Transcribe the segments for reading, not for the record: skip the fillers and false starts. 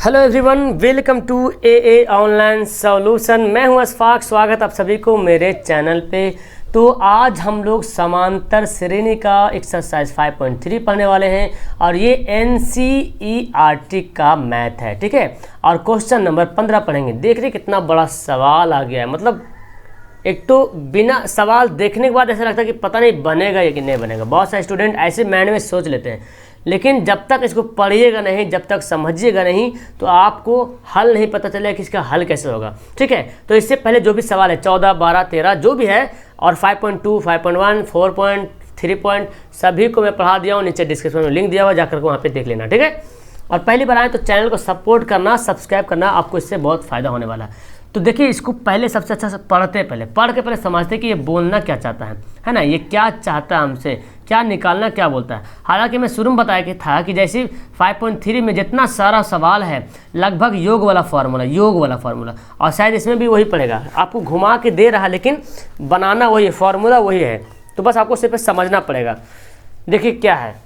Hello everyone, welcome to A online solution. मैं हूं अशफाक, स्वागत आप सभी को मेरे चैनल पे। तो आज हम लोग समांतर श्रेणी का एक्सरसाइज 5.3 पढ़ने वाले हैं और ये NCERT का मैथ है, ठीक है। और क्वेश्चन नंबर 15 पढ़ेंगे। देख रहे कितना बड़ा सवाल आ गया है, मतलब एक तो बिना सवाल देखने के बाद ऐसा लगता है कि पता नहीं बनेगा या कि नहीं बनेगा। बहुत सारे स्टूडेंट ऐसे माइंड में सोच लेते हैं, लेकिन जब तक इसको पढ़िएगा नहीं, जब तक समझिएगा नहीं, तो आपको हल नहीं पता चलेगा कि इसका हल कैसे होगा, ठीक है। तो इससे पहले जो भी सवाल है 14, 12, 13 जो भी है, और 5.2, 5.1, 4 3 पॉइंट सभी को मैं पढ़ा दिया हूँ। नीचे डिस्क्रिप्शन में लिंक दिया हुआ, जाकर के वहाँ पे देख लेना, ठीक है। और पहली बार आए तो चैनल को सपोर्ट करना, सब्सक्राइब करना, आपको इससे बहुत फ़ायदा होने वाला है। तो देखिए, इसको पहले सबसे अच्छा से पढ़ते, पढ़ के पहले समझते कि ये बोलना क्या चाहता है ना, ये क्या चाहता है हमसे, क्या निकालना क्या बोलता है। हालांकि मैं शुरू में बताया कि था कि जैसे 5.3 में जितना सारा सवाल है लगभग योग वाला फार्मूला, और शायद इसमें भी वही पड़ेगा। आपको घुमा के दे रहा, लेकिन बनाना वही है, फार्मूला वही है। तो बस आपको सिर्फ समझना पड़ेगा। देखिए क्या है,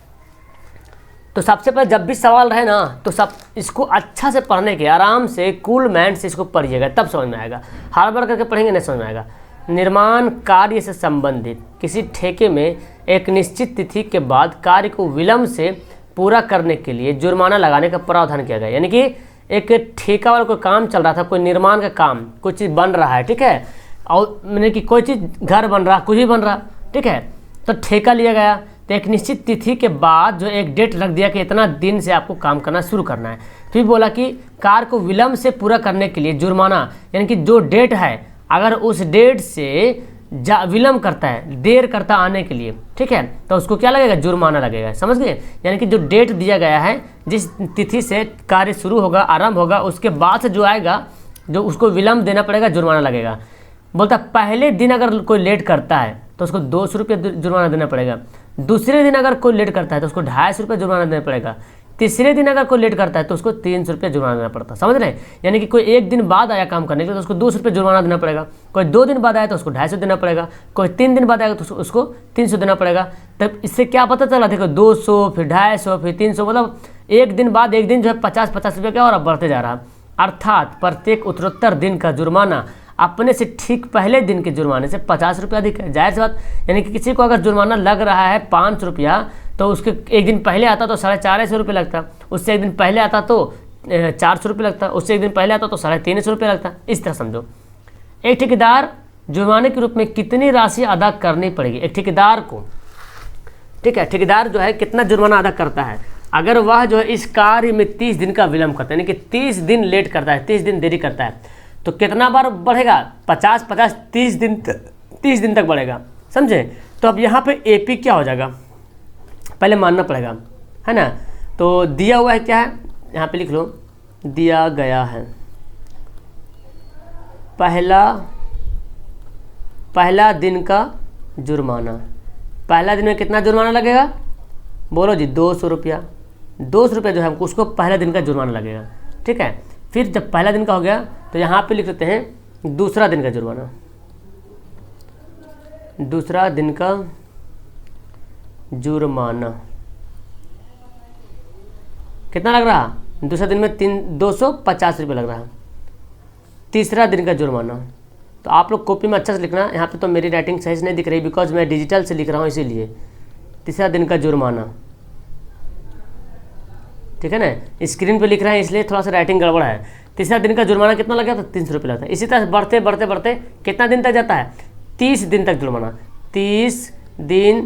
तो सबसे पहले जब भी सवाल रहे ना, तो सब इसको अच्छा से पढ़ने के, आराम से कूल माइंड से इसको पढ़िएगा, तब समझ में आएगा। हार बार करके पढ़ेंगे नहीं समझ में आएगा। निर्माण कार्य से संबंधित किसी ठेके में एक निश्चित तिथि के बाद कार्य को विलंब से पूरा करने के लिए जुर्माना लगाने का प्रावधान किया गया। यानी कि एक ठेका वाला कोई काम चल रहा था, कोई निर्माण का काम, कोई चीज़ बन रहा है, ठीक है, और मैंने कि कोई चीज़ घर बन रहा, कुछ भी बन रहा, ठीक है। तो ठेका लिया गया, तो एक निश्चित तिथि के बाद जो एक डेट रख दिया कि इतना दिन से आपको काम करना शुरू करना है। फिर बोला कि कार्य को विलंब से पूरा करने के लिए जुर्माना, यानी कि जो डेट है अगर उस डेट से विलंब करता है, देर करता आने के लिए, ठीक है, तो उसको क्या लगेगा, जुर्माना लगेगा। समझ गए। यानी कि जो डेट दिया गया है, जिस तिथि से कार्य शुरू होगा, आरंभ होगा, उसके बाद से जो आएगा, जो उसको विलंब देना पड़ेगा, जुर्माना लगेगा। बोलता पहले दिन अगर कोई लेट करता है तो उसको 200 रुपये जुर्माना देना पड़ेगा। दूसरे दिन अगर कोई लेट करता है तो उसको 250 रुपये जुर्माना देना पड़ेगा। तीसरे दिन अगर कोई लेट करता है तो उसको 300 रुपये जुर्माना देना पड़ता है। समझ रहे हैं। यानी कि कोई एक दिन बाद आया काम करने के लिए तो उसको 200 रुपये जुर्माना देना पड़ेगा। कोई 2 दिन बाद आया तो उसको 250 देना पड़ेगा। कोई 3 दिन बाद आएगा तो उसको 300 देना पड़ेगा। तब इससे क्या पता चला, देखो 200, फिर 250, फिर 300, मतलब एक दिन बाद एक दिन जो है 50-50 रुपये का और अब बढ़ते जा रहा। अर्थात प्रत्येक उत्तरोत्तर दिन का जुर्माना अपने से ठीक पहले दिन के जुर्माने से 50 रुपये अधिक है। जाहिर सी बात, यानी कि किसी को अगर जुर्माना लग रहा है 500 रुपया, तो उसके एक दिन पहले आता तो 450 रुपये लगता, उससे एक दिन पहले आता तो 400 रुपये लगता, उससे एक दिन पहले आता तो 350 रुपये लगता। इस तरह समझो। एक ठेकेदार जुर्माने के रूप में कितनी राशि अदा करनी पड़ेगी एक ठेकेदार को, ठीक है। ठेकेदार जो है कितना जुर्माना अदा करता है अगर वह जो है इस कार्य में 30 दिन का विलंब करता है, यानी कि 30 दिन लेट करता है, 30 दिन देरी करता है, तो कितना बार बढ़ेगा, 50-50, 30 दिन तक बढ़ेगा। समझे। तो अब यहाँ पे AP क्या हो जाएगा, पहले मानना पड़ेगा, है ना। तो दिया हुआ है, क्या है, यहाँ पे लिख लो, दिया गया है पहला दिन का जुर्माना। पहला दिन में कितना जुर्माना लगेगा, बोलो जी, 200 रुपया। 200 रुपया जो है हमको, उसको पहला दिन का जुर्माना लगेगा, ठीक है। फिर जब पहला दिन का हो गया तो यहाँ पे लिख लेते हैं दूसरा दिन का जुर्माना। दूसरा दिन का जुर्माना कितना लग रहा, दूसरा दिन में 250 रुपये लग रहा। तीसरा दिन का जुर्माना, तो आप लोग कॉपी में अच्छा से लिखना। यहाँ पे तो मेरी राइटिंग सही से नहीं दिख रही, बिकॉज मैं डिजिटल से लिख रहा हूँ, इसीलिए। तीसरा दिन का जुर्माना, ठीक है ना, स्क्रीन पे लिख रहे हैं इसलिए थोड़ा सा राइटिंग गड़बड़ है। तीसरा दिन का जुर्माना कितना लगा, तो 300 रुपये लगता है। इसी तरह बढ़ते बढ़ते बढ़ते कितना दिन तक जाता है, 30 दिन तक जुर्माना। 30 दिन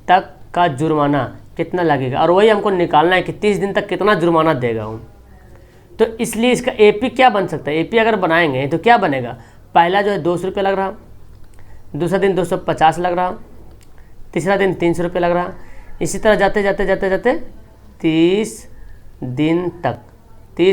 तक का जुर्माना कितना लगेगा, और वही हमको निकालना है कि 30 दिन तक कितना जुर्माना देगा वो। तो इसलिए इसका AP क्या बन सकता है, AP अगर बनाएंगे तो क्या बनेगा, पहला जो है 200 रुपये लग रहा, दूसरा दिन 250 लग रहा, तीसरा दिन 300 रुपये लग रहा। इसी तरह जाते जाते जाते जाते 30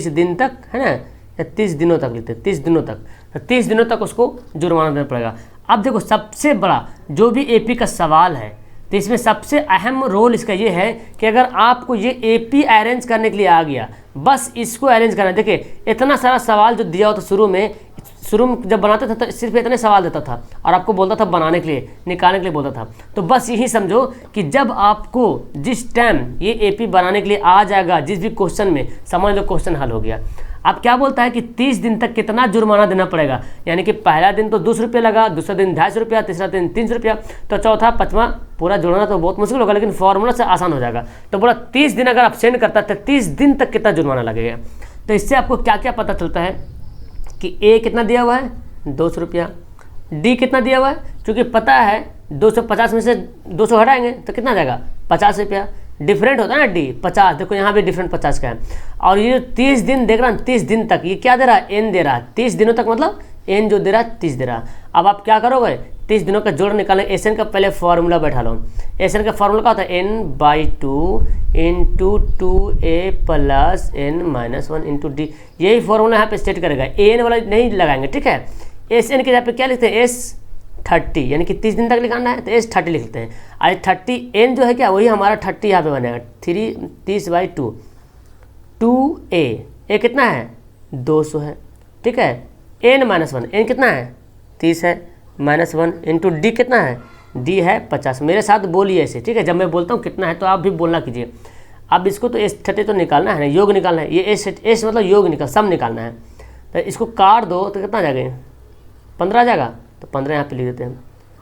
दिन तक है ना, या 30 दिनों तक लेते, 30 दिनों तक, तो 30 दिनों तक उसको जुर्माना देना पड़ेगा। अब देखो, सबसे बड़ा जो भी AP का सवाल है, तो इसमें सबसे अहम रोल इसका ये है कि अगर आपको ये AP अरेंज करने के लिए आ गया, बस इसको अरेंज करना। देखिए इतना सारा सवाल जो दिया हो तो शुरू में शुरू में जब बनाते थे तो सिर्फ इतने सवाल देता था और आपको बोलता था बनाने के लिए, निकालने के लिए बोलता था। तो बस यही समझो कि जब आपको जिस टाइम ये एपी बनाने के लिए आ जाएगा, जिस भी क्वेश्चन में, समझ लो क्वेश्चन हल हो गया। अब क्या बोलता है कि 30 दिन तक कितना जुर्माना देना पड़ेगा, यानी कि पहला दिन तो 200 रुपये लगा, दूसरा दिन 250 रुपया, तीसरा दिन 300 रुपया, तो चौथा पाँचवा पूरा जोड़ना तो बहुत मुश्किल होगा, लेकिन फॉर्मूला से आसान हो जाएगा। तो बोला 30 दिन अगर एब्सेंट करता है तो 30 दिन तक कितना जुर्माना लगेगा। तो इससे आपको क्या क्या पता चलता है कि ए कितना दिया हुआ है 200 रुपया, डी कितना दिया हुआ है, क्योंकि पता है 250 में से 200 हटाएंगे तो कितना जाएगा 50 रुपया, डिफरेंट होता है ना डी 50, देखो यहाँ भी डिफरेंट 50 का है। और ये 30 दिन देख रहा है, 30 दिन तक ये क्या दे रहा है, एन दे रहा है, 30 दिनों तक मतलब एन जो दे रहा है 30 दे रहा है। अब आप क्या करोगे, 30 दिनों का जोड़ निकालें, एस एन का पहले फॉर्मूला बैठा लो। एस एन का फॉर्मूला क्या होता है, n/2 into 2a plus n-1 into D, यही फॉर्मूला यहाँ पे स्टेट करेगा, एन वाला नहीं लगाएंगे, ठीक है। एस एन के यहाँ पे क्या लिखते हैं, S30, यानी कि 30 दिन तक निकालना है तो S30 लिख लेते हैं। आज 30 n जो है क्या, वही हमारा 30 यहाँ पे बनेगा, 30/2 2a कितना है 200 है, ठीक है। n-1 n कितना है 30 है, -1 इंटू डी कितना है, डी है 50। मेरे साथ बोलिए ऐसे, ठीक है, जब मैं बोलता हूँ कितना है तो आप भी बोलना कीजिए। अब इसको तो S30 तो निकालना है ना, योग निकालना है, ये S मतलब योग निकाल, सम निकालना है। तो इसको काट दो तो कितना आ जाएगा 15 आ जाएगा, तो 15 यहाँ पे लिख देते हैं।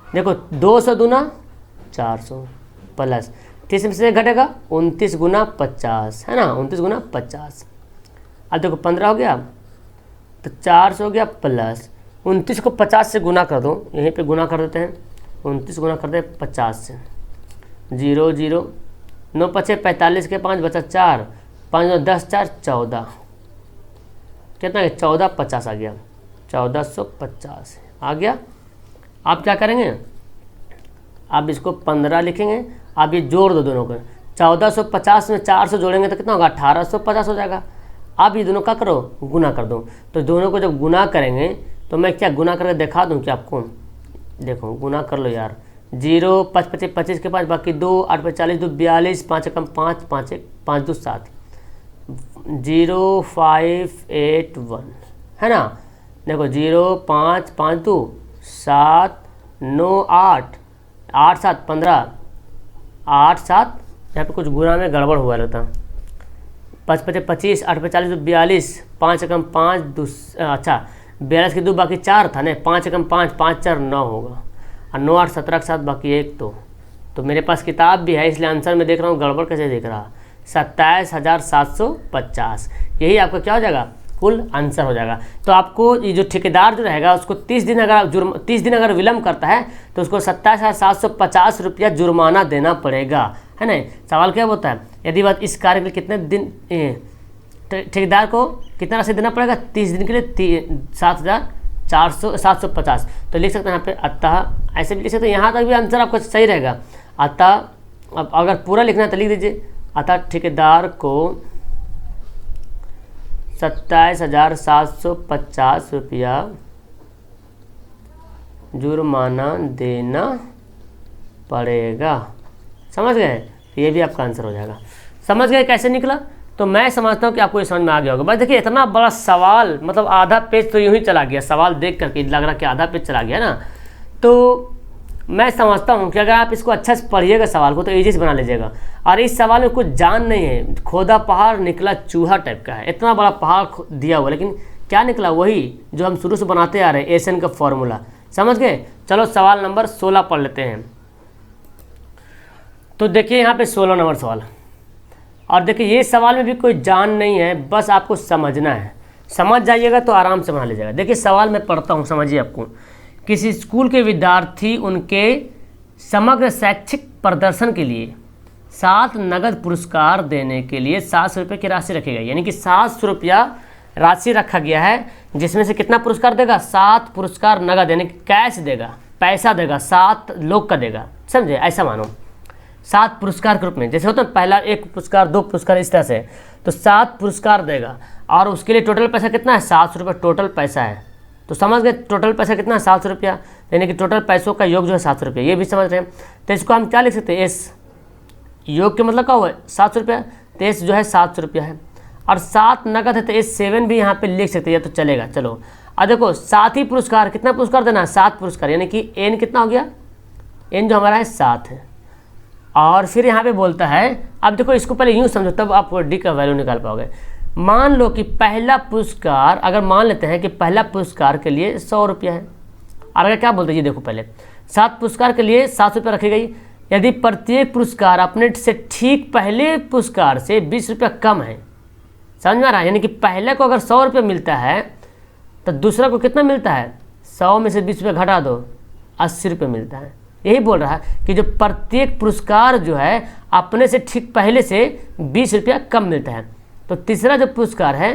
देखो 200 दूना 400 प्लस 30 में से घटेगा 29 गुना 50 है ना, 29 गुना 50। अब देखो 15 हो गया तो 400 हो गया प्लस 29 को 50 से गुना कर दो, यहीं पे गुना कर देते हैं, 29 गुना कर दे 50 से, 0 0 9 5 45 के 5 बचा 4, 5 10 4 14, कितना 14 50 आ गया, 1450 आ गया। आप क्या करेंगे, आप इसको 15 लिखेंगे, आप ये जोड़ दो दोनों को, 1450 में 400 जोड़ेंगे तो कितना होगा 1850 हो जाएगा। आप ये दोनों क्या करो, गुना कर दो। तो दोनों को जब गुना करेंगे तो मैं क्या गुना करके दिखा दूं क्या आपको, देखो गुना कर लो यार, 0 5 25 25 के 5 बाकी 2 8 45 2 42 5 कम 5 5 1 5 2 7 0 5 8 1 है ना। देखो 0 5 5 2 7 9 8 8 7 15 8 7, यहाँ पे कुछ गुना में गड़बड़ हुआ रहता, 5 5 25 8 45 42 5 कम 5 2 अच्छा 42 के 2 बाकी 4 था ना, 5 कम 5 5 4 9 होगा, और 9 8 17 के 7 बाकी 1 तो मेरे पास किताब भी है इसलिए आंसर में देख रहा हूँ, गड़बड़ कैसे देख रहा, 27,750, यही आपका क्या हो जाएगा कुल आंसर हो जाएगा। तो आपको ये जो ठेकेदार जो रहेगा उसको 30 दिन अगर विलम्ब करता है तो उसको 27,750 रुपया जुर्माना देना पड़ेगा, है ना। सवाल क्या होता है, यदि बात इस कार्य के लिए कितने दिन ठेकेदार को कितना राशि देना पड़ेगा, 30 दिन के लिए 7,750, तो लिख सकते हैं यहाँ पे अतः, ऐसे भी लिख सकते हैं, यहाँ तक भी आंसर आपका सही रहेगा। अतः अब अगर पूरा लिखना है तो लिख दीजिए, अतः ठेकेदार को 27,750 रुपया जुर्माना देना पड़ेगा, समझ गए। ये भी आपका आंसर हो जाएगा। समझ गए कैसे निकला, तो मैं समझता हूँ कि आपको ये समझ में आ गया होगा। बस देखिए इतना बड़ा सवाल, मतलब आधा पेज तो यूँ ही चला गया, सवाल देख करके लग रहा कि आधा पेज चला गया ना। तो मैं समझता हूँ कि अगर आप इसको अच्छा से पढ़िएगा सवाल को तो ईजी से बना लीजिएगा। और इस सवाल में कुछ जान नहीं है, खोदा पहाड़ निकला चूहा टाइप का है, इतना बड़ा पहाड़ दिया हुआ, लेकिन क्या निकला वही जो हम शुरू से बनाते आ रहे हैं, एसन का फॉर्मूला, समझ गए। चलो सवाल नंबर 16 पढ़ लेते हैं। तो देखिए यहाँ पे 16 नंबर सवाल, और देखिए ये सवाल में भी कोई जान नहीं है, बस आपको समझना है, समझ जाइएगा तो आराम से बना लीजिएगा। देखिए सवाल मैं पढ़ता हूँ, समझिए। आपको किसी स्कूल के विद्यार्थी उनके समग्र शैक्षिक प्रदर्शन के लिए 7 नगद पुरस्कार देने के लिए 700 रुपये की राशि रखी गई, यानी कि 700 रुपया राशि रखा गया है, जिसमें से कितना पुरस्कार देगा, 7 पुरस्कार नगद, यानी कि कैश देगा, पैसा देगा, 7 लोग का देगा, समझे, ऐसा मानो 7 पुरस्कार के रूप में, जैसे होता है पहला 1 पुरस्कार 2 पुरस्कार इस तरह से, तो 7 पुरस्कार देगा। और उसके लिए टोटल पैसा कितना है, 700 रुपये टोटल पैसा है। तो समझ गए टोटल पैसा कितना है, 700 रुपया, यानी कि टोटल पैसों का योग जो है 700 रुपया, ये भी समझ रहे हैं। तो इसको हम क्या लिख सकते हैं, एस योग के मतलब क्या हुआ 700 रुपया, तो एस जो है 700 रुपया है, और 7 नगद है तो एस 7 भी यहाँ पे लिख सकते हैं, तो चलेगा। चलो अब देखो 7 ही पुरस्कार, कितना पुरस्कार देना है, 7 पुरस्कार, यानी कि n कितना हो गया, n जो हमारा है 7 है। और फिर यहाँ पे बोलता है, अब देखो इसको पहले यूँ समझो तब आप डी का वैल्यू निकाल पाओगे। मान लो कि पहला पुरस्कार, अगर मान लेते हैं कि पहला पुरस्कार के लिए 100 रुपया है, और अगर क्या बोलते हैं, ये देखो पहले 7 पुरस्कार के लिए 7 रुपया रखी गई, यदि प्रत्येक पुरस्कार अपने से ठीक पहले पुरस्कार से 20 रुपया कम है, समझ में आ रहा है, यानी कि पहले को अगर 100 रुपया मिलता है तो दूसरा को कितना मिलता है, 100 में से 20 रुपया घटा दो, 80 रुपये मिलता है। यही बोल रहा है कि जो प्रत्येक पुरस्कार जो है अपने से ठीक पहले से 20 रुपया कम मिलता है। तो तीसरा जो पुरस्कार है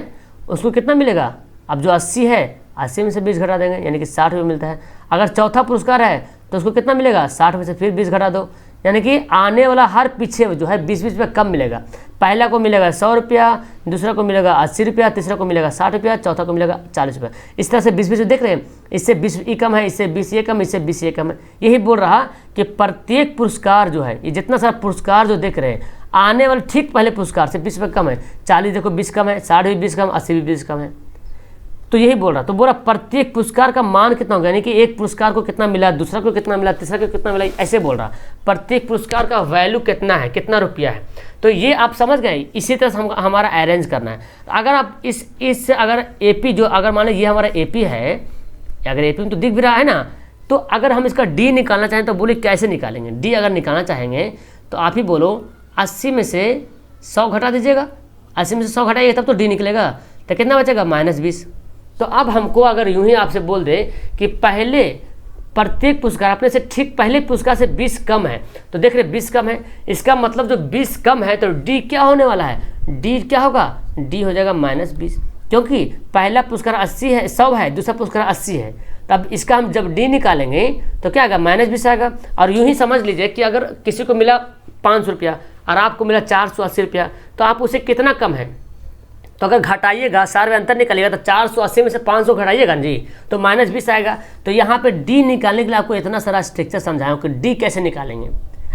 उसको कितना मिलेगा, अब जो 80 है 80 में से 20 घटा देंगे, यानी कि 60 रुपये मिलता है। अगर चौथा पुरस्कार है तो उसको कितना मिलेगा, 60 में से फिर 20 घटा दो, यानी कि आने वाला हर पीछे जो है 20-20 रुपया कम मिलेगा। पहला को मिलेगा 100 रुपया, दूसरा को मिलेगा 80 रुपया, तीसरा को मिलेगा 60 रुपया, चौथा को मिलेगा 40 रुपया। इस तरह से 20-20 देख रहे हैं, इससे 20 ये कम है, इससे 20 ये कम, इससे 20 ये कम है। यही बोल रहा कि प्रत्येक पुरस्कार जो है, ये जितना सारा पुरस्कार जो देख रहे हैं आने वाले ठीक पहले पुरस्कार से 20 रुपये कम है। 40 देखो 20 कम है, 60 भी 20 कम, 80 भी 20 कम है। तो यही बोल रहा, तो बोला प्रत्येक पुरस्कार का मान कितना होगा, यानी कि एक पुरस्कार को कितना मिला, दूसरा को कितना मिला, तीसरा को कितना मिला, ऐसे बोल रहा प्रत्येक पुरस्कार का वैल्यू कितना है, कितना रुपया है। तो ये आप समझ गए, इसी तरह से हमारा अरेंज करना है। तो अगर आप इस अगर एपी जो, अगर मान लो ये हमारा एपी है, अगर एपी में तो दिख भी रहा है ना, तो अगर हम इसका डी निकालना चाहें तो बोले कैसे निकालेंगे। डी अगर निकालना चाहेंगे तो आप ही बोलो 80 में से 100 घटा दीजिएगा, 80 में से 100 घटाइए तब तो डी निकलेगा, तो कितना बचेगा, -20। तो अब हमको अगर यूं ही आपसे बोल दे कि पहले प्रत्येक पुरस्कार अपने से ठीक पहले पुरस्कार से 20 कम है, तो देख रहे 20 कम है, इसका मतलब जो 20 कम है तो डी क्या होने वाला है, डी क्या होगा, डी हो जाएगा -20, क्योंकि पहला पुरस्कार 80 है, 100 है, दूसरा पुरस्कार 80 है। तब इसका हम जब डी निकालेंगे तो क्या आएगा, -20 आएगा। और यूं ही समझ लीजिए कि अगर किसी को मिला 500 रुपया और आपको मिला 480 रुपया, तो आप उसे कितना कम है, तो अगर घटाइएगा, सारे में अंतर निकालिएगा तो 480 में से 500 घटाइएगा जी, तो -20 आएगा। तो यहाँ पे डी निकालने के लिए आपको इतना सारा स्ट्रक्चर समझाया कि डी कैसे निकालेंगे।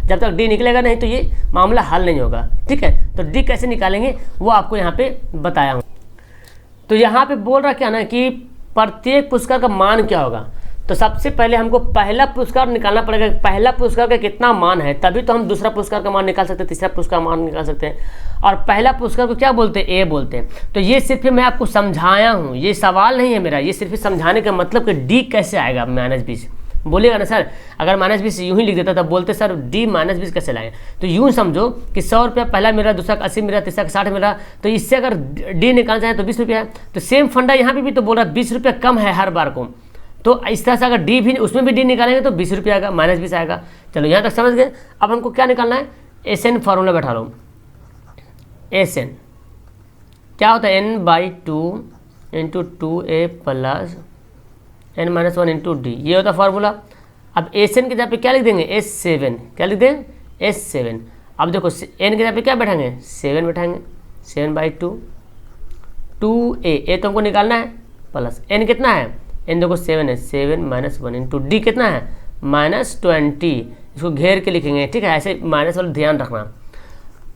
जब तक डी निकलेगा नहीं तो ये मामला हल नहीं होगा, ठीक है। तो डी कैसे निकालेंगे वो आपको यहाँ पे बताया हूँ। तो यहाँ पे बोल रहा क्या ना कि प्रत्येक पुरस्कार का मान क्या होगा। तो सबसे पहले हमको पहला पुरस्कार निकालना पड़ेगा, पहला पुरस्कार का कितना मान है, तभी तो हम दूसरा पुरस्कार का मान निकाल सकते हैं, तीसरा पुरस्कार का मान निकाल सकते हैं। और पहला पुरस्कार को क्या बोलते हैं, ए बोलते हैं। तो ये सिर्फ मैं आपको समझाया हूँ, ये सवाल नहीं है मेरा, ये सिर्फ समझाने का मतलब कि डी कैसे आएगा -20। बोलिएगा ना सर, अगर -20 यूँ ही लिख देता तब बोलते सर डी -20 कैसे लाएं। तो यूँ समझो कि 100 रुपया पहला मेरा, दूसरा का 80 मेरा, तीसरा का 60 मेरा, तो इससे अगर डी निकालना चाहें तो 20 रुपया है। तो सेम फंडा यहाँ पे भी तो बोल रहा है 20 रुपया कम है हर बार को, तो इस तरह से अगर डी भी उसमें भी डी निकालेंगे तो 20 रुपया आएगा, -20 आएगा। चलो यहाँ तक समझ गए। अब हमको क्या निकालना है, SN फार्मूला बैठा लो। SN क्या होता है, n/2 × 2a + n-1 × d, ये होता फार्मूला। अब SN के जगह पे क्या लिख देंगे, S7, क्या लिख दें, S7। अब देखो n के जगह पे क्या बैठाएंगे, 7 बैठाएंगे, 7/2 2a, ए तो हमको निकालना है, प्लस n कितना है, n देखो 7 है, 7 - 1 × d कितना है, -20। इसको घेर के लिखेंगे, ठीक है, ऐसे माइनस वाला ध्यान रखना।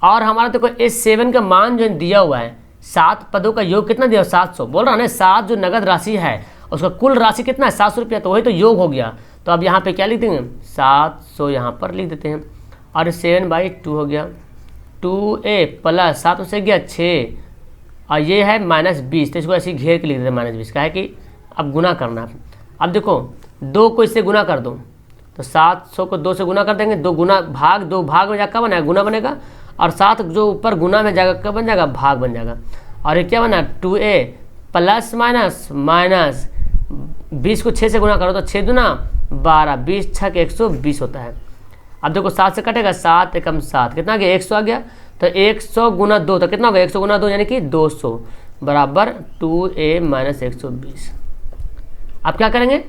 और हमारा देखो S7 का मान जो दिया हुआ है, 7 पदों का योग कितना दिया, 700 बोल रहा है ना। 7 जो नगद राशि है उसका कुल राशि कितना है, 700 रुपया, तो वही तो योग हो गया। तो अब यहाँ पे क्या लिख देंगे, 700 यहाँ पर लिख देते हैं। और 7/2 हो गया, 2a + 7 से गया 6, और ये है -20, तो इसको ऐसे ही घेर के लिख देते हैं -20, क्या है कि अब गुना करना है। अब देखो 2 को इससे गुना कर दो, तो 700 को 2 से गुना कर देंगे, 2 गुना भाग, 2 भाग में जाकर क्या बनेगा, गुना बनेगा। और 7 जो ऊपर गुना में जाएगा क्या बन जाएगा, भाग बन जाएगा। और ये क्या बना, 2a + -20 को 6 से गुना करो तो 6 दूना 12, 20 × 6 120 होता है। अब देखो 7 से कटेगा, 7 × 7 कितना आ गया, 100 आ गया। तो 100 × 2 तो कितना होगा, 100 × 2 यानी कि 200 बराबर 2a - 120। अब क्या करेंगे,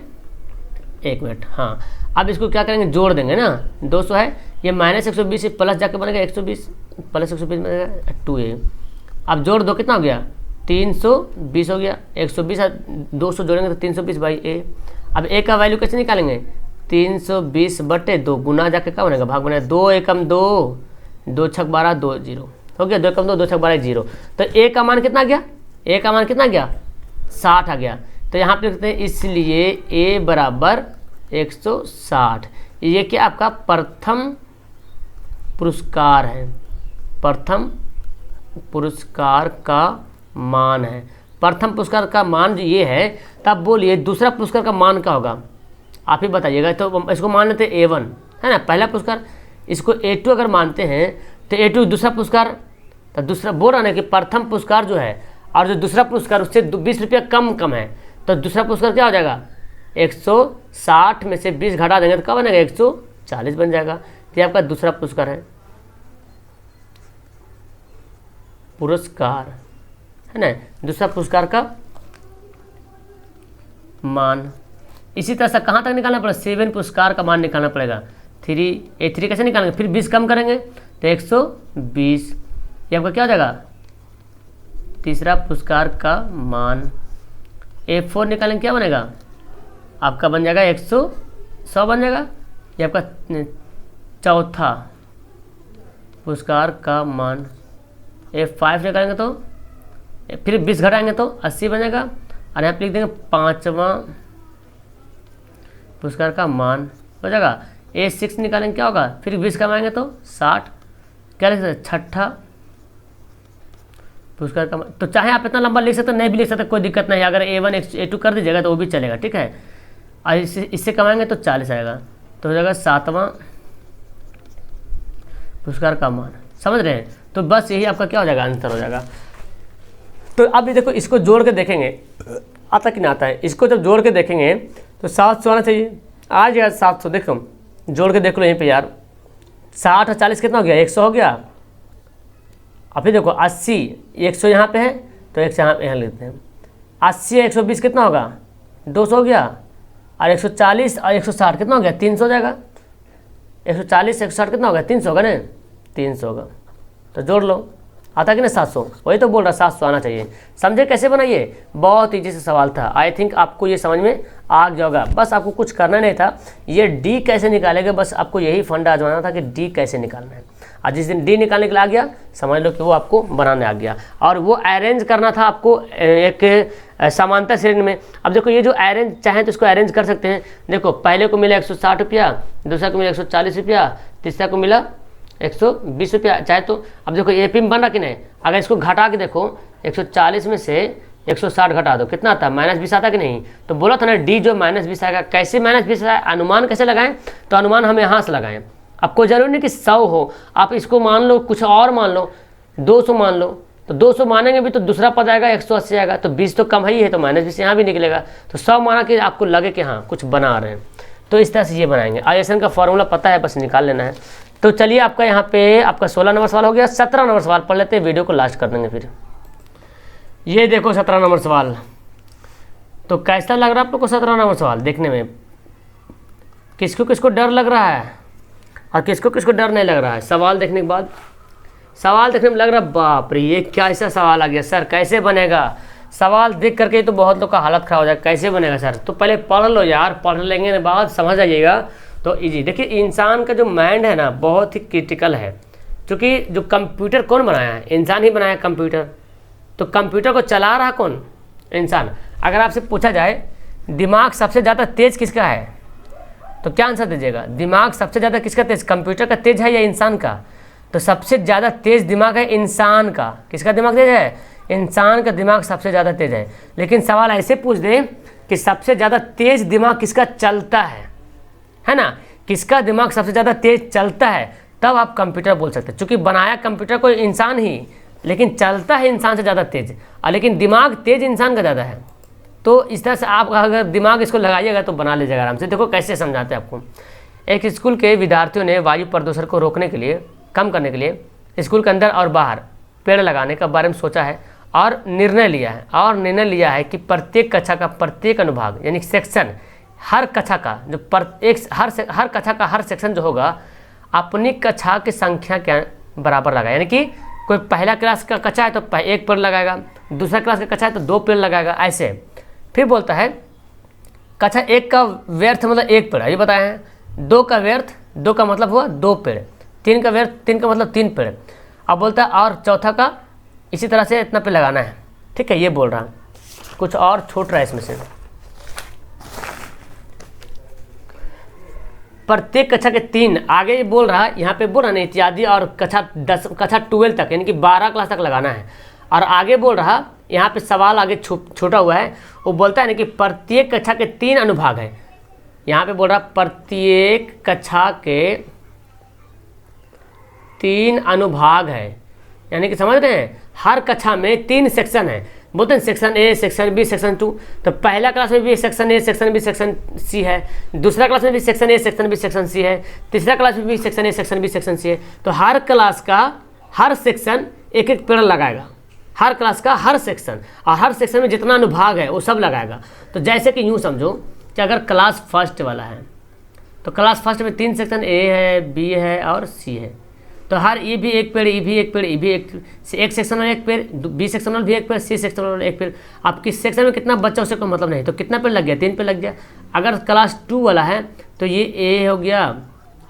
1 मिनट, हाँ अब इसको क्या करेंगे, जोड़ देंगे ना, 200 है, ये -120 से प्लस जाके बनेगा 120, + 120 बनेगा 2a। अब जोड़ दो, कितना हो गया, 320 हो गया, 120 200 जोड़ेंगे तो 320/a। अब a का वैल्यू कैसे निकालेंगे, 320/2 गुना जाके क्या बनेगा, भाग बनेगा, 2 एकम 2, 2 × 12 2 0 हो गया, 2 एकम 2, 2 × 12 0। तो a का मान कितना गया, a का मान कितना गया, 60 आ गया। तो तो यहाँ पे लिखते हैं इसलिए ए बराबर 160। ये क्या आपका प्रथम पुरस्कार है, प्रथम पुरस्कार का मान है। प्रथम पुरस्कार का मान जो ये है, तब बोलिए दूसरा पुरस्कार का मान क्या होगा, आप ही बताइएगा। तो इसको मान लेते हैं A1 है ना, पहला पुरस्कार। इसको A2 अगर मानते हैं तो A2 दूसरा पुरस्कार, तो दूसरा बोल रहा ना कि प्रथम पुरस्कार जो है और जो दूसरा पुरस्कार उससे 20 रुपया कम है, तो दूसरा पुरस्कार क्या हो जाएगा 160 में से 20 घटा देंगे तो क्या बनेगा 140 बन जाएगा। तो ये आपका दूसरा पुरस्कार है, पुरस्कार है ना, दूसरा पुरस्कार का मान। इसी तरह से कहाँ तक निकालना पड़ेगा, 7 पुरस्कार का मान निकालना पड़ेगा। 3 कैसे निकालेंगे, फिर 20 कम करेंगे तो 120। ये आपका क्या हो जाएगा तीसरा पुरस्कार का मान। A4 निकालेंगे क्या बनेगा, आपका बन जाएगा 100 बन जाएगा। ये आपका चौथा पुरस्कार का मान। A5 निकालेंगे तो फिर 20 घटाएंगे तो 80 बन जाएगा। और यहाँ पे लिख देंगे पाँचवा पुरस्कार का मान हो जाएगा। A6 निकालेंगे क्या होगा, फिर 20 कमाएंगे तो 60। क्या लिख सकते, छठा पुरस्कार का मान। तो चाहे आप इतना लंबा लिख सकते नहीं भी लिख सकते, कोई दिक्कत नहीं। अगर A1 A2 कर दीजिएगा तो वो भी चलेगा, ठीक है। और इससे कमाएंगे तो 40 आएगा, तो हो जाएगा 7वां पुरस्कार का मान। समझ रहे हैं, तो बस यही आपका क्या हो जाएगा, आंसर हो जाएगा। तो अब ये देखो, इसको जोड़ के देखेंगे आता कि नहीं आता है। इसको जब जोड़ के देखेंगे तो 700 आना चाहिए, आ जाएगा 700। देखो जोड़ के देख लो यहीं पे यार, 60 और 40 कितना हो गया, 100 हो गया। अब फिर देखो 80, 100 यहाँ पे है तो 100 यहाँ लिखते हैं। 80 और 120 कितना होगा, 200 हो गया। और 140 और 160 कितना हो गया, 300 हो जाएगा। 140 160 कितना होगा, 300 होगा ना, 300 होगा। तो जोड़ लो, आता कि ना 700, वही तो बोल रहा 700 आना चाहिए। समझे कैसे बनाइए, बहुत ईजी से सवाल था। आई थिंक आपको ये समझ में आ गया होगा। बस आपको कुछ करना नहीं था, ये डी कैसे निकालेगा, बस आपको यही फंडा आजमाना था कि डी कैसे निकालना है। और जिस दिन डी निकालने के लिए आ गया, समझ लो कि वो आपको बनाने आ गया। और वो अरेंज करना था आपको एक समांतर श्रेणी में। अब देखो ये जो अरेंज चाहें तो इसको अरेंज कर सकते हैं। देखो पहले को मिला 160 रुपया, दूसरा को मिला 140 रुपया, तीसरा को मिला 120 रुपया चाहे तो। अब देखो ए पी में बन रहा कि नहीं, अगर इसको घटा के देखो 140 में से 160 घटा दो कितना आता है, -20 आता कि नहीं। तो बोला था ना डी जो -20 आएगा। कैसे -20 आया, अनुमान कैसे लगाएं, तो अनुमान हम यहाँ से लगाएं। आपको जरूरी नहीं कि 100 हो, आप इसको मान लो, कुछ और मान लो, 200 मान लो। तो 200 मानेंगे भी तो दूसरा पद आएगा 180 आएगा, तो 20 तो कम ही है, तो -20 यहाँ भी निकलेगा। तो 100 माना कि आपको लगे कि हाँ कुछ बना रहे हैं। तो इस तरह से ये बनाएंगे। आईएसएन का फॉर्मूला पता है, बस निकाल लेना है। तो चलिए आपका यहाँ पे आपका 16 नंबर सवाल हो गया। 17 नंबर सवाल पढ़ लेते हैं, वीडियो को लास्ट कर देंगे फिर। ये देखो 17 नंबर सवाल। तो कैसा लग रहा है आप लोग को 17 नंबर सवाल देखने में, किसको किसको डर लग रहा है और किसको किसको डर नहीं लग रहा है। सवाल देखने के बाद, सवाल देखने में लग रहा है बाप रे ये क्या ऐसा सवाल आ गया सर, कैसे बनेगा। सवाल देख करके तो बहुत लोग का हालत खराब हो जाएगा, कैसे बनेगा सर। तो पहले पढ़ लो यार, पढ़ लेंगे के बाद समझ आइएगा तो इजी। देखिए इंसान का जो माइंड है ना बहुत ही क्रिटिकल है, क्योंकि जो कंप्यूटर कौन बनाया है, इंसान ही बनाया कंप्यूटर। तो कंप्यूटर को चला रहा कौन, इंसान। अगर आपसे पूछा जाए दिमाग सबसे ज़्यादा तेज किसका है, तो क्या आंसर दीजिएगा। दिमाग सबसे ज़्यादा किसका तेज, कंप्यूटर का तेज है या इंसान का। तो सबसे ज़्यादा तेज दिमाग है इंसान का। किसका दिमाग तेज है, इंसान का दिमाग सबसे ज़्यादा तेज है। लेकिन सवाल ऐसे पूछ दे कि सबसे ज़्यादा तेज दिमाग किसका चलता है ना, किसका दिमाग सबसे ज़्यादा तेज चलता है, तब आप कंप्यूटर बोल सकते हैं। चूँकि बनाया कंप्यूटर को इंसान ही, लेकिन चलता है इंसान से ज़्यादा तेज, और लेकिन दिमाग तेज इंसान का ज़्यादा है। तो इस तरह से आप अगर दिमाग इसको लगाइएगा तो बना लीजिएगा आराम से। देखो कैसे समझाते हैं आपको। एक स्कूल के विद्यार्थियों ने वायु प्रदूषण को रोकने के लिए, कम करने के लिए स्कूल के अंदर और बाहर पेड़ लगाने का बारे में सोचा है और निर्णय लिया है कि प्रत्येक कक्षा का प्रत्येक अनुभाग यानी सेक्शन, हर कक्षा का जो हर कक्षा का हर सेक्शन जो होगा अपनी कक्षा की संख्या के बराबर लगाए। यानी कि कोई पहला क्लास का कक्षा है तो 1 पेड़ लगाएगा, दूसरा क्लास का कक्षा है तो 2 पेड़ लगाएगा, ऐसे। फिर बोलता है कक्षा 1 का व्यर्थ मतलब 1 पेड़, ये बताए हैं। 2 का व्यर्थ, 2 का मतलब हुआ 2 पेड़। 3 का व्यर्थ, 3 का मतलब 3 पेड़। अब बोलता है और चौथा का इसी तरह से इतना पेड़ लगाना है, ठीक है। ये बोल रहा है, कुछ और छूट रहा है इसमें से। प्रत्येक कक्षा के 3 आगे बोल रहा है, यहाँ पे बोल रहा है इत्यादि, और कक्षा 12 तक यानी कि 12 क्लास तक लगाना है। और आगे बोल रहा, यहाँ पे सवाल आगे छोटा हुआ है, वो बोलता है ना कि प्रत्येक कक्षा के 3 अनुभाग है। यहाँ पे बोल रहा प्रत्येक कक्षा के 3 अनुभाग है, यानी कि समझ रहे हैं हर कक्षा में 3 सेक्शन है। बोलते हैं section A, section B, section 2। तो पहला क्लास में भी section A, section B, section C है, दूसरा क्लास में भी section A, section B, section C है, तीसरा क्लास में भी section A, section B, section C है। तो हर क्लास का हर सेक्शन एक एक पेड़ लगाएगा, हर क्लास का हर सेक्शन, और हर सेक्शन में जितना अनुभाग है वो सब लगाएगा। तो जैसे कि यूँ समझो कि अगर क्लास फर्स्ट वाला है तो क्लास फर्स्ट में 3 सेक्शन ए है, बी है और सी है। तो हर ई भी एक पेड़, ई भी एक पेड़, ई भी एक सेक्शन वाला एक पेड़, बी सेक्शन वाला भी एक पेड़, सी सेक्शन वाला एक पेड़। अब किस सेक्शन में कितना बच्चा उससे कोई मतलब नहीं, तो कितना पेड़ लग गया, 3 पेड़ लग गया। अगर क्लास 2 वाला है तो ये ए हो गया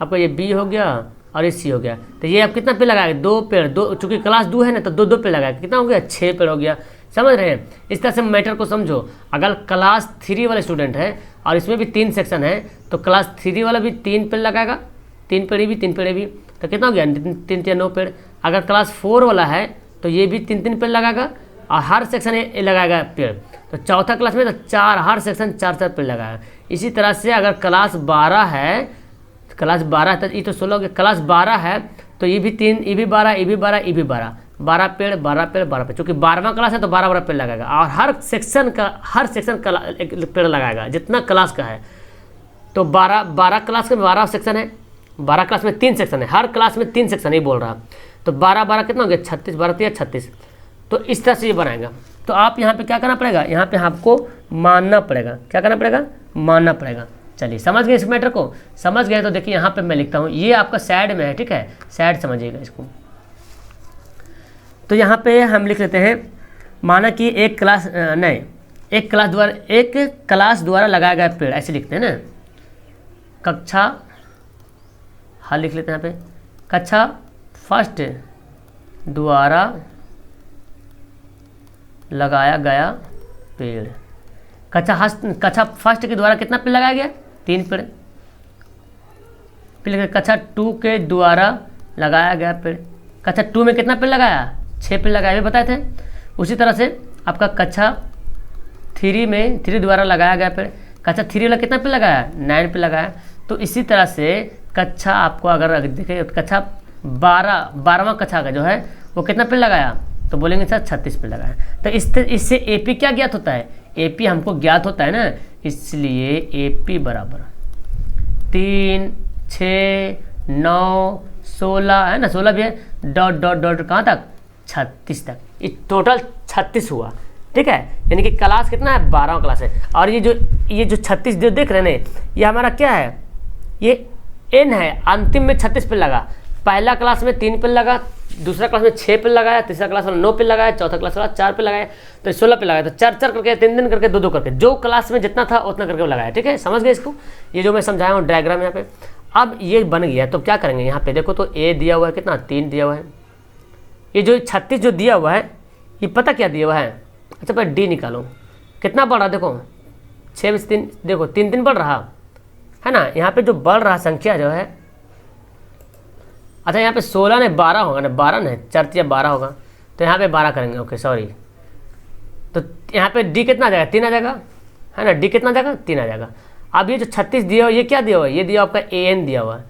आपका, ये बी हो गया और ये सी हो गया। तो ये अब कितना पेड़ लगाएगा, 2 पेड़, 2, चूँकि क्लास 2 है ना तो 2 पेड़ लगाएगा, कितना हो गया, 6 पेड़ हो गया। समझ रहे हैं, इस तरह से मैटर को समझो। अगर क्लास 3 वाला स्टूडेंट है और इसमें भी 3 सेक्शन है तो क्लास 3 वाला भी 3 पेड़ लगाएगा, 3 पेड़ भी, 3 पेड़ भी, तो कितना हो गया, 3 9 पेड़। अगर क्लास 4 वाला है तो ये भी 3 पेड़ लगाएगा और हर सेक्शन लगाएगा पेड़। तो चौथा क्लास में तो 4, हर सेक्शन 4 पेड़ लगाएगा। इसी तरह से अगर क्लास 12 है, क्लास 12 है तो ये तो 16 हो गया, क्लास 12 है तो ये भी 3, ये भी 12, ये भी 12, ये भी 12, 12 पेड़, 12 पेड़, 12 पेड़। चूँकि 12वां क्लास है तो 12 पेड़ लगाएगा, और हर सेक्शन एक पेड़ लगाएगा जितना क्लास का है। तो 12 क्लास में 12 सेक्शन है, 12 क्लास में 3 सेक्शन है, हर क्लास में 3 सेक्शन ही बोल रहा। तो 12 कितना हो गया, 36, 12 36। तो इस तरह से ये बनाएगा। तो आप यहाँ पे क्या करना पड़ेगा, यहाँ पे आपको मानना पड़ेगा, क्या करना पड़ेगा, मानना पड़ेगा। चलिए समझ गए इस मैटर को, समझ गए तो देखिए यहाँ पे मैं लिखता हूँ, ये आपका साइड में है, ठीक है, साइड समझिएगा इसको। तो यहाँ पे हम लिख लेते हैं, माना कि एक क्लास द्वारा लगाया गया पेड़, ऐसे लिखते हैं ना, कक्षा, हाँ लिख लेते हैं यहाँ पे, कक्षा फर्स्ट द्वारा लगाया गया पेड़। कक्षा फर्स्ट के द्वारा कितना पेड़ लगाया गया, 3 पेड़। फिर कक्षा 2 के द्वारा लगाया गया पेड़, कक्षा 2 में कितना पेड़ लगाया, 6 पेड़ लगाए, बताए थे। उसी तरह से आपका कक्षा 3 में 3 द्वारा लगाया गया पेड़, कक्षा 3 वाला कितना पेड़ लगाया, 9 पेड़ लगाया। तो इसी तरह से कक्षा आपको अगर देखें कक्षा 12वां कक्षा का जो है वो कितना पेड़ लगाया, तो बोलेंगे सर 36 पेड़ लगाया। तो इससे एपी क्या ज्ञात होता है, एपी हमको ज्ञात होता है ना, इसलिए एपी बराबर 3, 6, 9, 16 है ना, 16 भी है, डॉट डॉट डॉट कहाँ तक, 36 तक। ये टोटल 36 हुआ, ठीक है। यानी कि क्लास कितना है, 12वां क्लास है। और ये जो 36 जो देख रहे हैं ये हमारा क्या है, ये एन है, अंतिम में 36 पे लगा। पहला क्लास में 3 पे लगा, दूसरा क्लास में 6 पे लगाया, तीसरा क्लास में 9 पे लगाया, चौथा क्लास वाला 4 पे लगाया, तो 16 पे लगाया। तो 4 करके, 3 करके, 2 करके, जो क्लास में जितना था उतना करके लगाया, ठीक है। समझ गए इसको, ये जो मैं समझाया हूँ डायग्राम यहाँ पे। अब ये बन गया तो क्या करेंगे, यहाँ पे देखो तो ए दिया हुआ है कितना, 3 दिया हुआ है। ये जो 36 जो दिया हुआ है ये पता क्या दिया हुआ है, अच्छा पहले डी निकालो, कितना बढ़ रहा, देखो 6 में 3, देखो 3 बढ़ रहा है ना। यहाँ पे जो बढ़ रहा संख्या जो है, अच्छा यहाँ पे 16 ने 12 होगा ना, 12 ने 4 या 12 होगा, तो यहाँ पे 12 करेंगे, ओके सॉरी। तो यहाँ पे डी कितना आ जाएगा, 3 आ जाएगा, है ना, डी कितना आ जाएगा, 3 आ जाएगा। अब ये जो 36 दिया हुआ ये क्या दिया हुआ है, ये दिया आपका ए एन दिया हुआ है,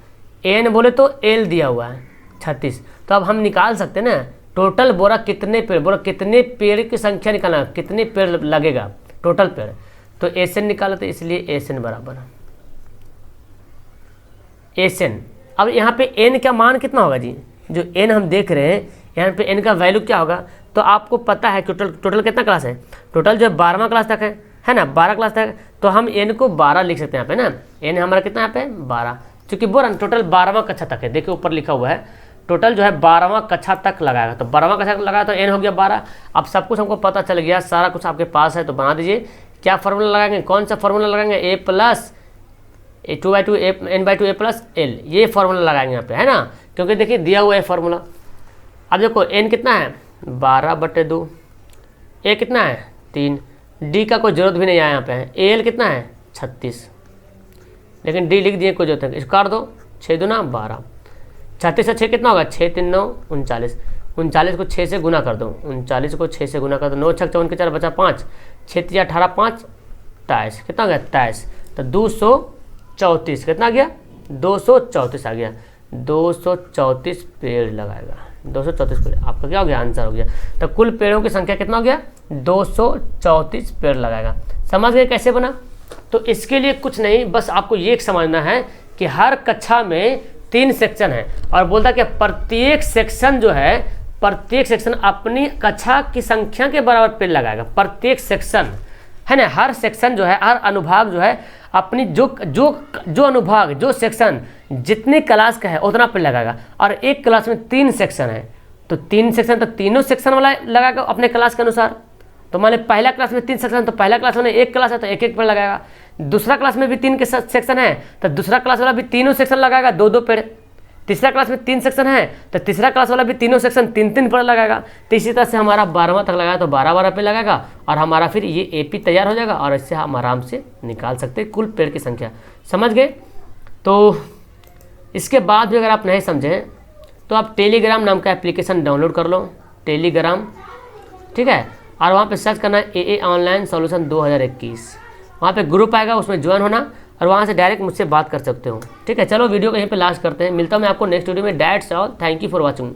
ए एन बोले तो एल दिया हुआ है 36। तो अब हम निकाल सकते हैं ना, टोटल बोरा कितने पेड़, बोरा कितने पेड़ की संख्या निकालना, कितने पेड़ लगेगा टोटल पेड़, तो एस एन निकाला, तो इसलिए एस एन बराबर एस एन। अब यहाँ पे एन का मान कितना होगा जी, जो एन हम देख रहे हैं यहाँ पे एन का वैल्यू क्या होगा, तो आपको पता है टोटल कितना क्लास है, टोटल जो 12वां क्लास तक है ना, 12 क्लास तक। तो हम एन को 12 लिख सकते हैं यहाँ पे ना, एन हमारा कितना यहाँ पे 12, चूँकि बोला टोटल 12वां कक्षा तक है, देखिए ऊपर लिखा हुआ है टोटल जो है 12वां कक्षा तक लगाएगा। तो 12वां कक्षा तक लगाया तो एन हो गया 12। अब सब कुछ हमको पता चल गया, सारा कुछ आपके पास है, तो बना दीजिए। क्या फार्मूला लगाएंगे, कौन सा फार्मूला लगाएंगे, A plus 2/2 n/2 a plus L, ये फार्मूला लगाएंगे यहाँ पे, है ना, क्योंकि देखिए दिया हुआ है फार्मूला। अब देखो n कितना है 12/2, ए कितना है 3, डी का कोई जरूरत भी नहीं आया यहाँ पे, एल कितना है 36, लेकिन डी लिख दिए, कोई जरूरत नहीं। इसको काट दो, 6 दूना 12, 36 से 6 कितना होगा, 6 3 9 39, 39 को 6 से गुना कर दो, 39 को 6 से गुना कर दो, 9 6 54 के 4 बचा 5, 6 3 18 5 23, कितना हो गया 23, तो 234 कितना आ गया 234 आ गया, 234 पेड़ लगाएगा, 234 पेड़ आपका क्या हो गया, आंसर हो गया। तो कुल पेड़ों की संख्या कितना हो गया, 234 पेड़ लगाएगा। समझ गए कैसे बना? तो इसके लिए कुछ नहीं, बस आपको ये समझना है कि हर कक्षा में 3 सेक्शन है और बोलता कि प्रत्येक सेक्शन जो है, प्रत्येक सेक्शन अपनी कक्षा की संख्या के बराबर पेड़ लगाएगा। प्रत्येक सेक्शन है ना, हर सेक्शन जो है, हर अनुभाग जो है अपनी जो अनुभाग, जो सेक्शन जितनी क्लास का है उतना पेड़ लगाएगा। और एक क्लास में 3 सेक्शन है तो 3 सेक्शन, तो तीनों सेक्शन वाला लगाएगा अपने क्लास के अनुसार। तो मान ली पहला क्लास में 3 सेक्शन, तो पहला क्लास में एक क्लास है तो एक एक पेड़ लगाएगा। दूसरा क्लास में भी 3 के सेक्शन है तो दूसरा क्लास वाला भी तीनों सेक्शन लगाएगा, 2 पेड़। तीसरा क्लास में 3 सेक्शन है तो तीसरा क्लास वाला भी तीनों सेक्शन 3 पेड़ लगाएगा। तो इसी तरह से हमारा 12वां तक लगाया तो 12 पेड़ लगाएगा और हमारा फिर ये एपी तैयार हो जाएगा और इससे हम आराम से निकाल सकते हैं कुल पेड़ की संख्या। समझ गए? तो इसके बाद भी अगर आप नहीं समझें तो आप टेलीग्राम नाम का एप्लीकेशन डाउनलोड कर लो, टेलीग्राम, ठीक है। और वहाँ पे सर्च करना है AA ऑनलाइन सॉल्यूशन 2021, वहाँ पे ग्रुप आएगा, उसमें ज्वाइन होना और वहाँ से डायरेक्ट मुझसे बात कर सकते हो, ठीक है। चलो वीडियो को यहीं पे लास्ट करते हैं, मिलता हूँ मैं आपको नेक्स्ट वीडियो में। That's all, thank you for watching.